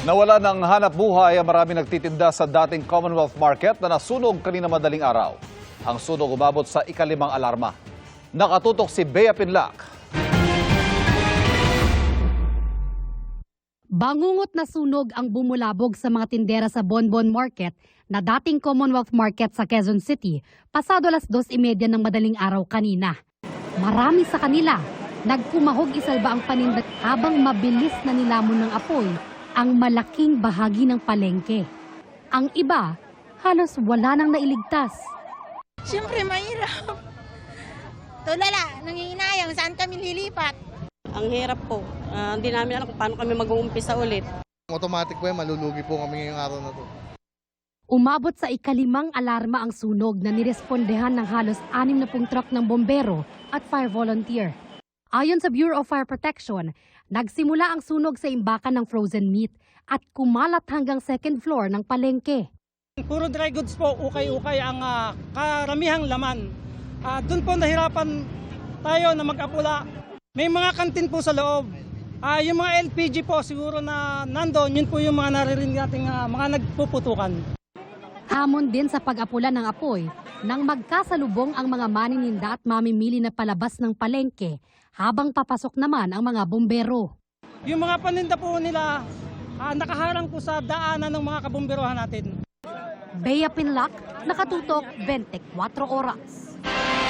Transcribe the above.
Nawala ng hanap buhay ang marami nagtitinda sa dating Commonwealth Market na nasunog kanina madaling araw. Ang sunog umabot sa ikalimang alarma. Nakatutok si Bea Pinlac. Bangungot na sunog ang bumulabog sa mga tindera sa Bonbon Market na dating Commonwealth Market sa Quezon City pasado 2:30 ng madaling araw kanina. Marami sa kanila nagpumahog isalba ang paninda habang mabilis na nilamon ng apoy ang malaking bahagi ng palengke. Ang iba, halos wala nang nailigtas. Siyempre mahirap. Tulala, nanginginayang saan kami lilipat. Ang hirap po. Hindi namin alam kung paano kami mag-uumpisa ulit. Automatic po yan, malulugi po kami ngayong araw na to. Umabot sa ikalimang alarma ang sunog na nirespondehan ng halos 60 truck ng bombero at fire volunteer. Ayon sa Bureau of Fire Protection, nagsimula ang sunog sa imbakan ng frozen meat at kumalat hanggang second floor ng palengke. Puro dry goods po, ukay-ukay ang karamihang laman. Doon po nahirapan tayo na mag-apula. May mga kantin po sa loob. Yung mga LPG po siguro na nandoon, yun po yung mga naririnig nating mga nagpuputukan. Hamon din sa pag-apula ng apoy nang magkasalubong ang mga manininda at mamimili na palabas ng palengke habang papasok naman ang mga bombero. Yung mga paninda po nila nakaharang po sa daanan ng mga kabomberohan natin. Bea Pinlac, nakatutok 24 oras.